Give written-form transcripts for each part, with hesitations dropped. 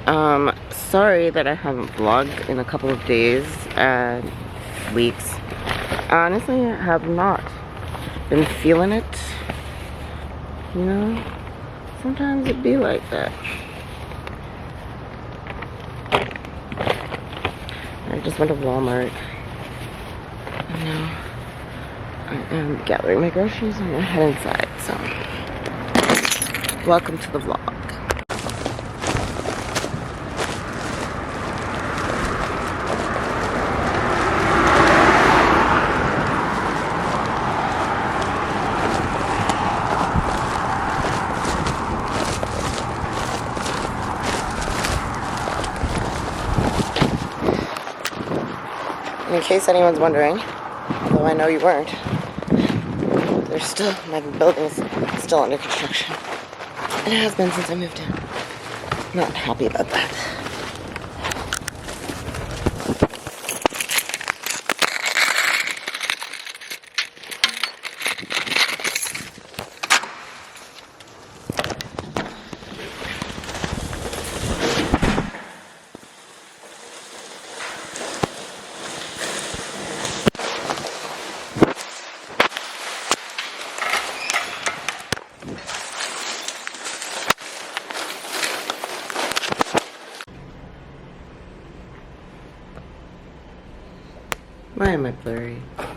Sorry that I haven't vlogged in a couple of days and weeks. Honestly, I have not been feeling it. You know, sometimes it be like that. I just went to Walmart. And now I am gathering my groceries and I'm gonna head inside, so welcome to the vlog. In case anyone's wondering, although I know you weren't, there's still, my building's still under construction. And it has been since I moved in. I'm not happy about that. Why am I blurry? I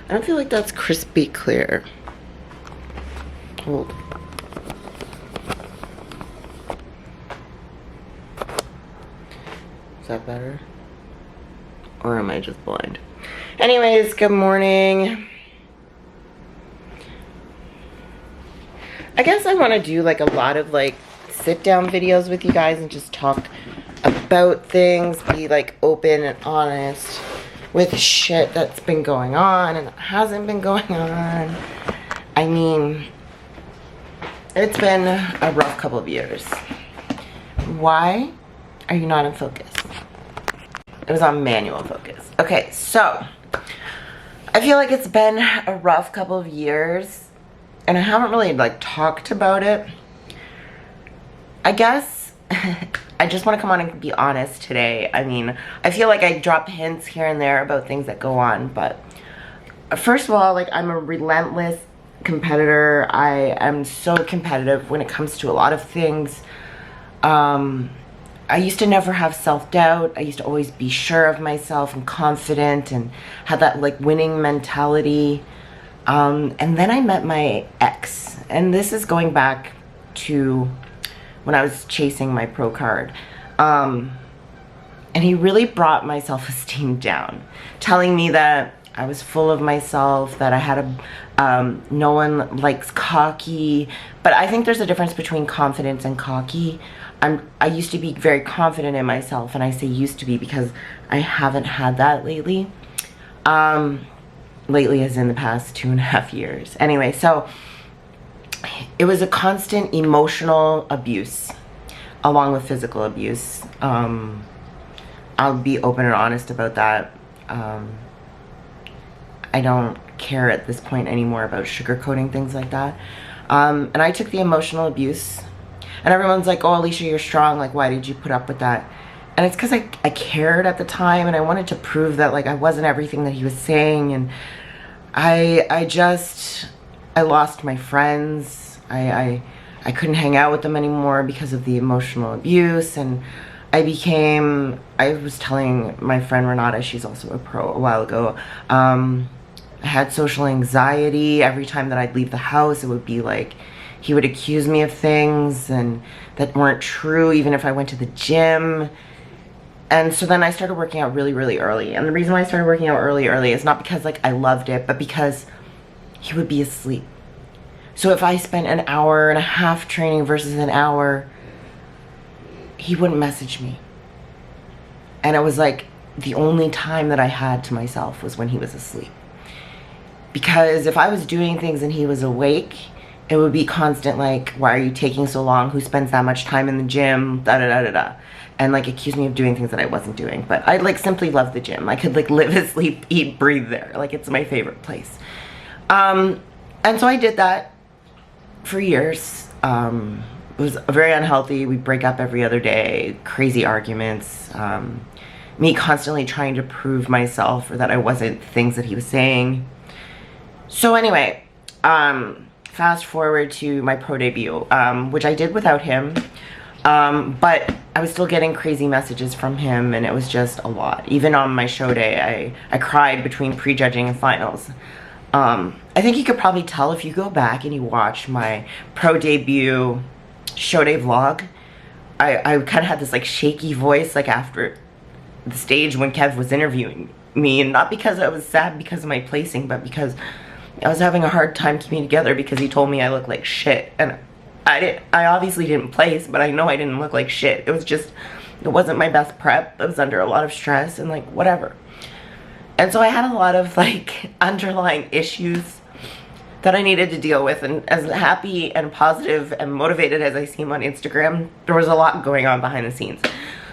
don't feel like that's crispy clear. Hold. Is that better? Or am I just blind? Anyways, good morning. I guess I want to do like a lot of like sit down videos with you guys and just talk about things, be like open and honest with shit that's been going on and that hasn't been going on. I mean, it's been a rough couple of years. Why are you not in focus? It was on manual focus. Okay, so I feel like it's been a rough couple of years and I haven't really like talked about it. I guess I just want to come on and be honest today. I mean, I feel like I drop hints here and there about things that go on, but first of all, like, I'm a relentless competitor. I am so competitive when it comes to a lot of things. I used to never have self-doubt. I used to always be sure of myself and confident and had that like winning mentality. And then I met my ex, and this is going back to when I was chasing my pro card. And he really brought my self-esteem down, telling me that I was full of myself, that I had a, no one likes cocky, but I think there's a difference between confidence and cocky. I used to be very confident in myself, and I say used to be because I haven't had that lately. Lately as in the past 2.5 years. Anyway, so it was a constant emotional abuse along with physical abuse. I'll be open and honest about that. I don't care at this point anymore about sugarcoating things like that. And I took the emotional abuse, and everyone's like, oh, Alicia, you're strong, like, why did you put up with that? And it's because I cared at the time, and I wanted to prove that like I wasn't everything that he was saying. And I lost my friends. I couldn't hang out with them anymore because of the emotional abuse, and I was telling my friend Renata, she's also a pro, a while ago, I had social anxiety. Every time that I'd leave the house, it would be like he would accuse me of things and that weren't true, even if I went to the gym. And so then I started working out really, really early. And the reason why I started working out early is not because like I loved it, but because he would be asleep. So if I spent an hour and a half training versus an hour, he wouldn't message me. And it was like the only time that I had to myself was when he was asleep. Because if I was doing things and he was awake, it would be constant like, why are you taking so long? Who spends that much time in the gym? Da da da da da. And like accuse me of doing things that I wasn't doing. But I like simply love the gym. I could like live, sleep, eat, breathe there. Like it's my favorite place. And so I did that for years. was very unhealthy. We break up every other day, crazy arguments, me constantly trying to prove myself or that I wasn't things that he was saying. So anyway, fast forward to my pro debut, which I did without him, but I was still getting crazy messages from him, and it was just a lot. Even on my show day, I cried between prejudging and finals. I think you could probably tell if you go back and you watch my pro debut show day vlog. I kind of had this like shaky voice like after the stage when Kev was interviewing me, and not because I was sad because of my placing, but because I was having a hard time keeping together because he told me I looked like shit. And I obviously didn't place, but I know I didn't look like shit. It was just, it wasn't my best prep. I was under a lot of stress and like whatever. And so I had a lot of like underlying issues that I needed to deal with, and as happy and positive and motivated as I seem on Instagram, there was a lot going on behind the scenes.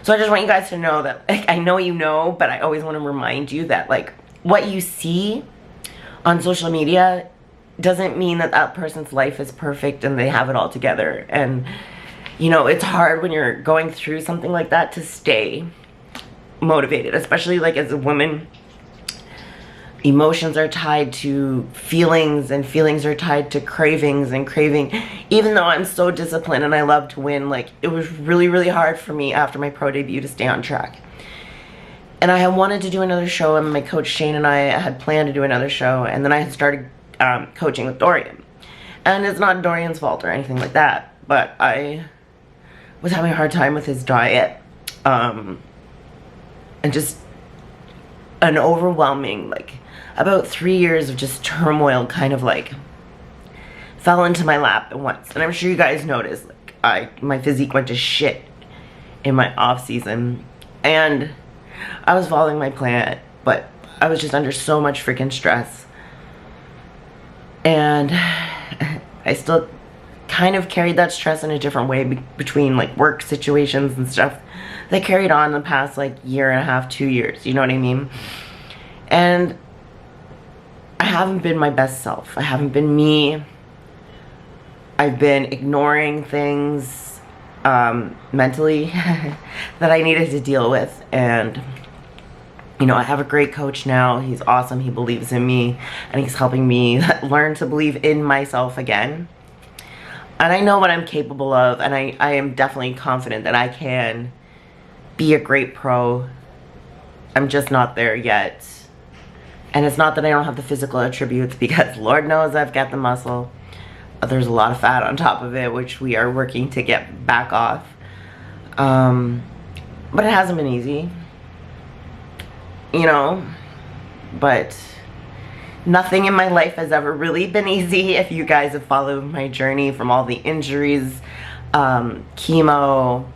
So I just want you guys to know that, like, I know you know, but I always want to remind you that like what you see on social media doesn't mean that that person's life is perfect and they have it all together. And you know, it's hard when you're going through something like that to stay motivated, especially like as a woman. Emotions are tied to feelings, and feelings are tied to cravings, and craving. Even though I'm so disciplined and I love to win, like it was really, really hard for me after my pro debut to stay on track. And I had wanted to do another show, and my coach Shane and I had planned to do another show, and then I had started coaching with Dorian. And it's not Dorian's fault or anything like that, but I was having a hard time with his diet, and just an overwhelming, like, about 3 years of just turmoil kind of like fell into my lap at once. And I'm sure you guys noticed, like, my physique went to shit in my off season, and I was following my plan, but I was just under so much freaking stress. And I still kind of carried that stress in a different way between like work situations and stuff that carried on the past like year and a half, 2 years, you know what I mean? And I haven't been my best self. I haven't been me. I've been ignoring things mentally that I needed to deal with. And you know, I have a great coach now. He's awesome. He believes in me, and he's helping me learn to believe in myself again. And I know what I'm capable of, and I am definitely confident that I can be a great pro. I'm just not there yet. And it's not that I don't have the physical attributes, because Lord knows I've got the muscle. There's a lot of fat on top of it, which we are working to get back off. But it hasn't been easy, you know, but nothing in my life has ever really been easy. If you guys have followed my journey from all the injuries, chemo,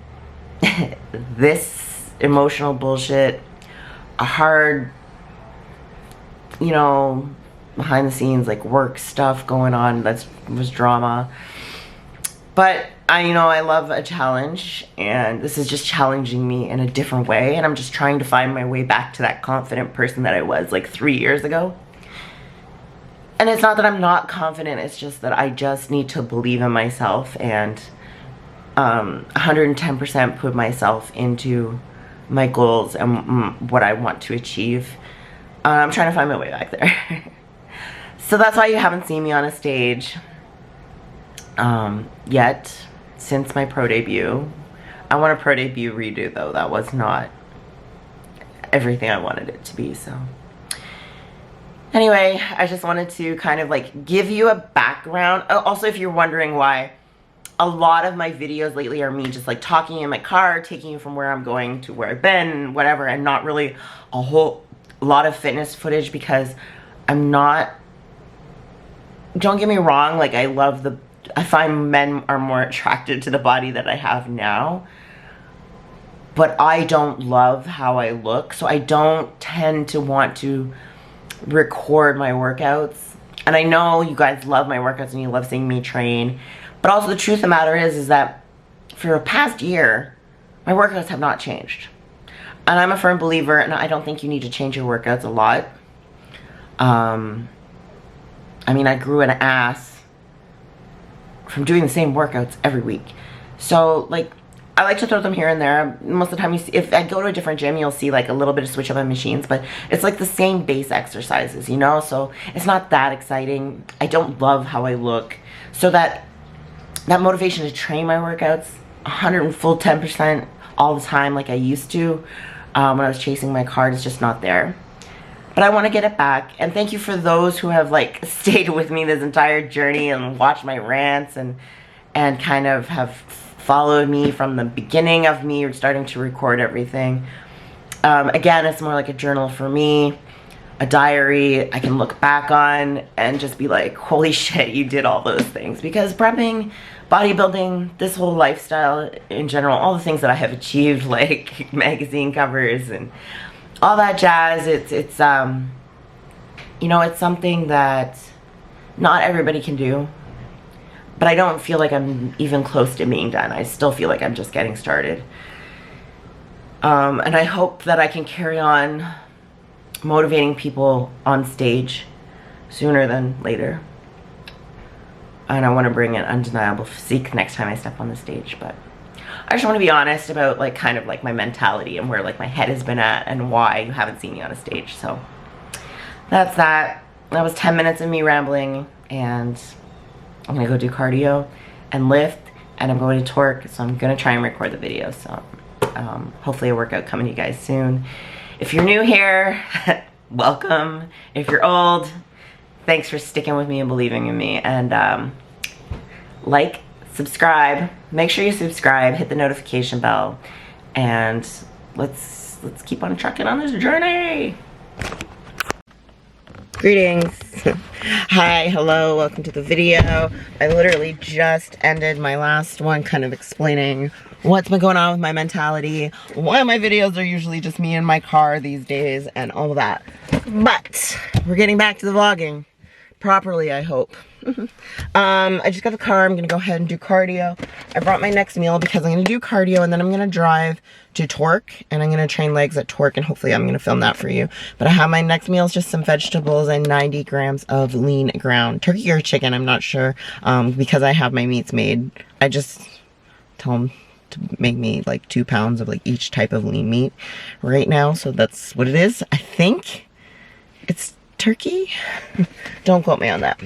this emotional bullshit, a hard, you know, behind the scenes like work stuff going on that was drama. But you know, I love a challenge, and this is just challenging me in a different way, and I'm just trying to find my way back to that confident person that I was like 3 years ago. And it's not that I'm not confident, it's just that I just need to believe in myself and 110% put myself into my goals and what I want to achieve. I'm trying to find my way back there. So that's why you haven't seen me on a stage yet since my pro debut. I want a pro debut redo though. That was not everything I wanted it to be, so. Anyway, I just wanted to kind of like give you a background. Also, if you're wondering why a lot of my videos lately are me just like talking in my car, taking you from where I'm going to where I've been, whatever, and not really a whole lot of fitness footage, because I'm not, don't get me wrong, like I find men are more attracted to the body that I have now, but I don't love how I look, so I don't tend to want to record my workouts. And I know you guys love my workouts and you love seeing me train, but also the truth of the matter is that for the past year, my workouts have not changed. And I'm a firm believer, and I don't think you need to change your workouts a lot. I mean, I grew an ass from doing the same workouts every week. So like, I like to throw them here and there. Most of the time, you see, if I go to a different gym, you'll see like a little bit of switch up on machines, but it's like the same base exercises, you know? So it's not that exciting. I don't love how I look. So that motivation to train my workouts 110% all the time like I used to when I was chasing my card is just not there. But I want to get it back. And thank you for those who have like stayed with me this entire journey and watched my rants and kind of have followed me from the beginning of me starting to record everything. Again, it's more like a journal for me, a diary I can look back on and just be like, holy shit, you did all those things. Because prepping, bodybuilding, this whole lifestyle in general, all the things that I have achieved, like magazine covers and all that jazz, it's you know, it's something that not everybody can do. But I don't feel like I'm even close to being done. I still feel like I'm just getting started. And I hope that I can carry on motivating people on stage sooner than later. And I want to bring an undeniable physique next time I step on the stage. But I just want to be honest about like kind of like my mentality and where like my head has been at and why you haven't seen me on a stage. So that's that. That was 10 minutes of me rambling, and I'm gonna go do cardio and lift, and I'm going to Torque, so I'm gonna try and record the video. So hopefully a workout coming to you guys soon. If you're new here, welcome. If you're old, thanks for sticking with me and believing in me. And like, subscribe, make sure you subscribe, hit the notification bell, and let's keep on trucking on this journey. Greetings. Hi, hello, welcome to the video. I literally just ended my last one kind of explaining what's been going on with my mentality, why my videos are usually just me in my car these days, and all of that. But we're getting back to the vlogging properly, I hope. I just got the car. I'm gonna go ahead and do cardio. I brought my next meal because I'm gonna do cardio and then I'm gonna drive to Torque and I'm gonna train legs at Torque, and hopefully I'm gonna film that for you. But I have my next meal is just some vegetables and 90 grams of lean ground turkey or chicken, I'm not sure, because I have my meats made. I just tell them to make me like 2 pounds of like each type of lean meat right now, so that's what it is. I think it's turkey. Don't quote me on that.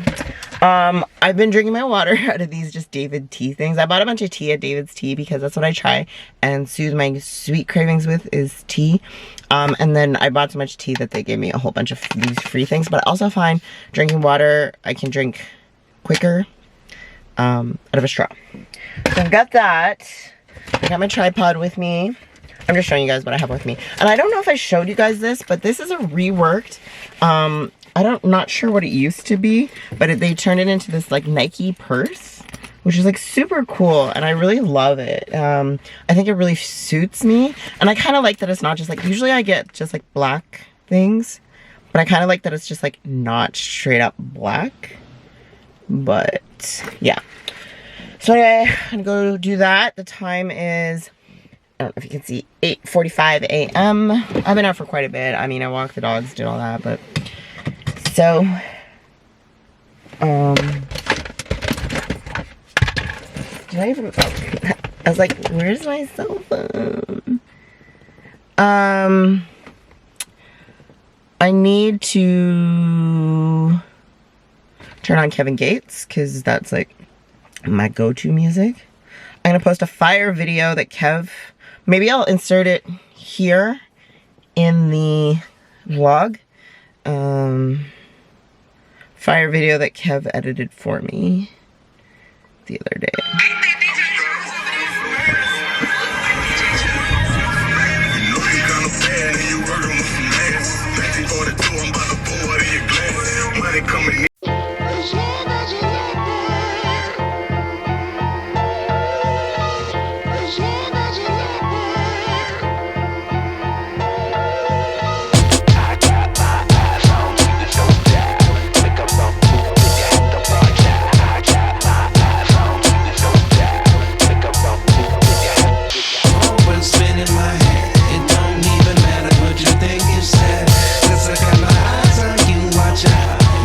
I've been drinking my water out of these just David tea things. I bought a bunch of tea at David's Tea because that's what I try and soothe my sweet cravings with is tea. And then I bought so much tea that they gave me a whole bunch of these free things. But I also find drinking water, I can drink quicker out of a straw. So I've got that. I got my tripod with me. I'm just showing you guys what I have with me. And I don't know if I showed you guys this, but this is a reworked, not sure what it used to be, but they turned it into this like Nike purse, which is like super cool, and I really love it. I think it really suits me, and I kind of like that it's not just like, usually I get just like black things, but I kind of like that it's just like not straight up black. But yeah, so anyway, I'm gonna go do that. The time is, I don't know if you can see, 8:45 a.m. I've been out for quite a bit. I mean, I walked the dogs, did all that, but so did I even, I was like, where's my cell phone? I need to turn on Kevin Gates because that's like my go-to music. I'm gonna post a fire video that Kev, maybe I'll insert it here in the vlog. Fire video that Kev edited for me the other day.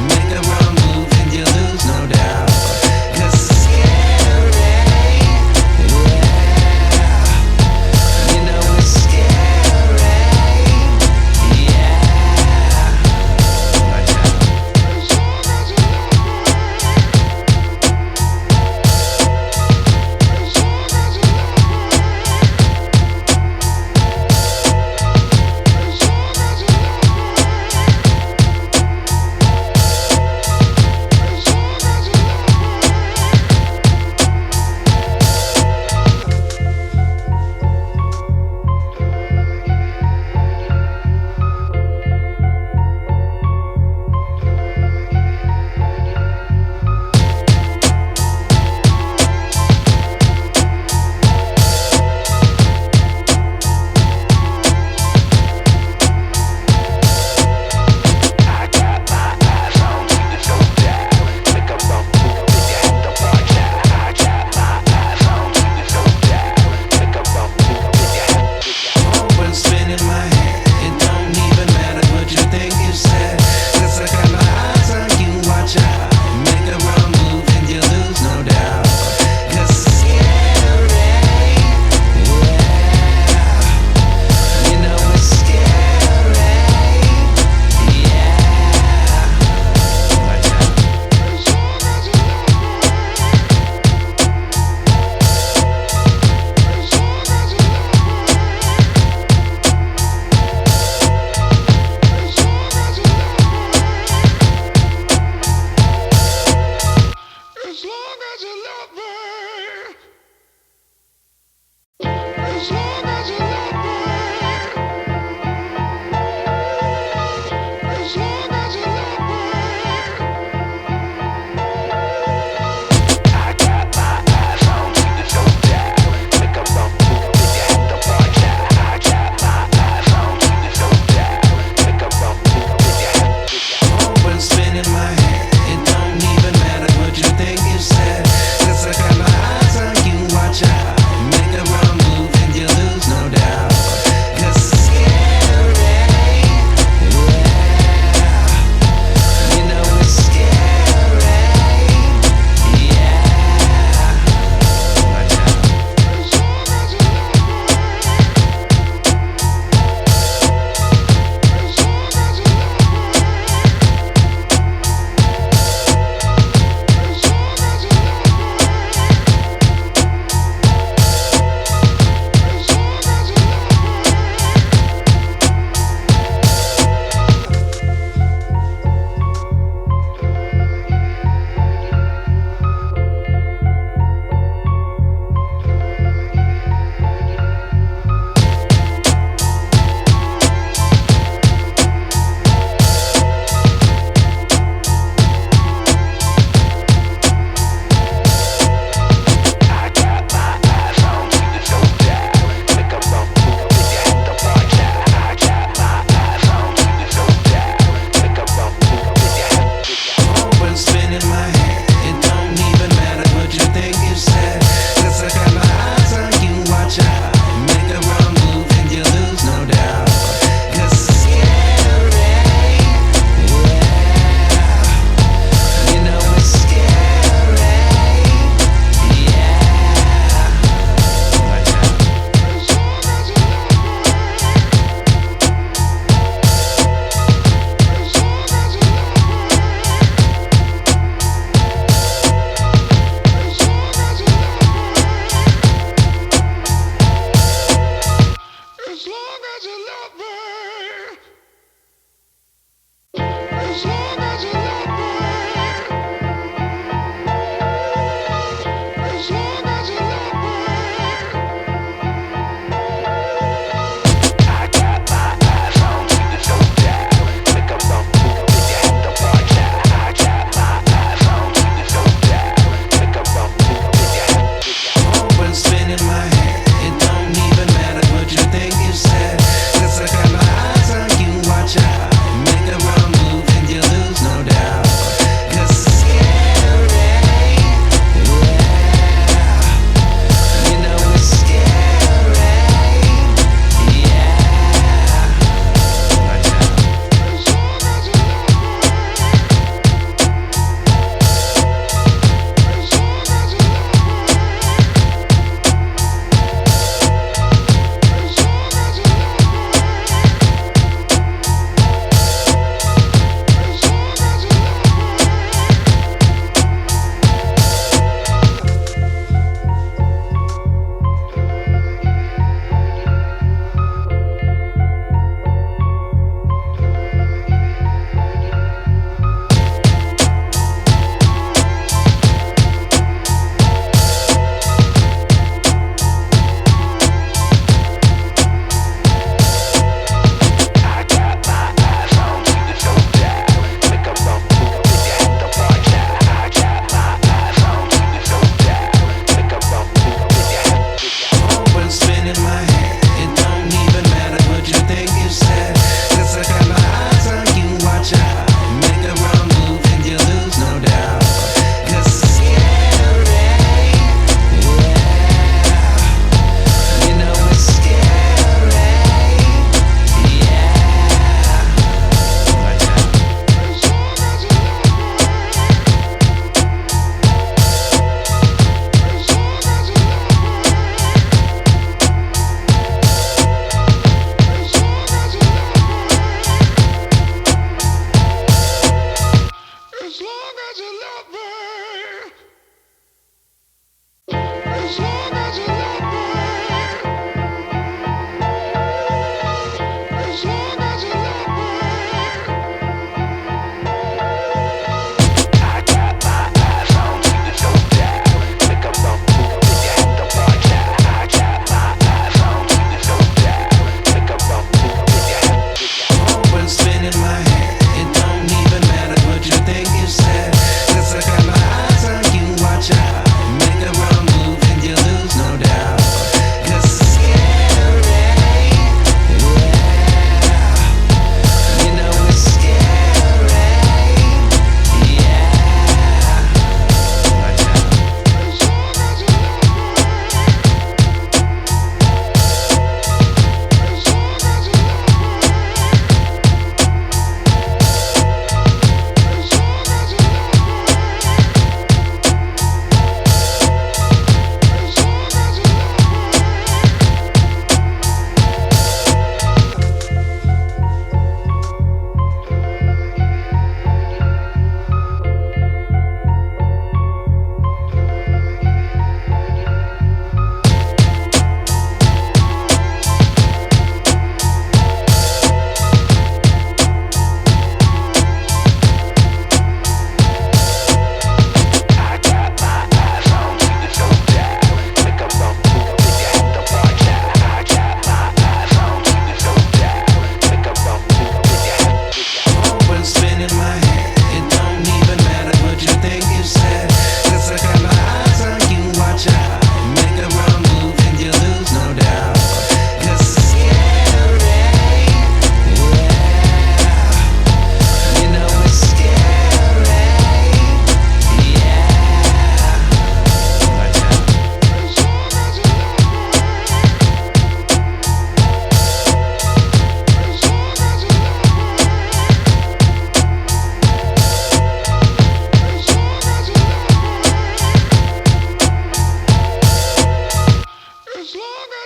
Make a as you love me, as long as you love me, as long as you love me. I got my eyes on you, no doubt. Make a bump move with your hand up on down. I got my eyes on you, no doubt. Make a bump move with your hand. Open spinning my head. It don't even matter what you think you said. 'Cause I got my eyes on you.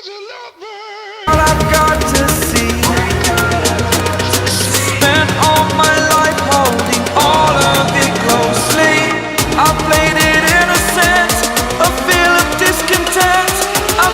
was a lover.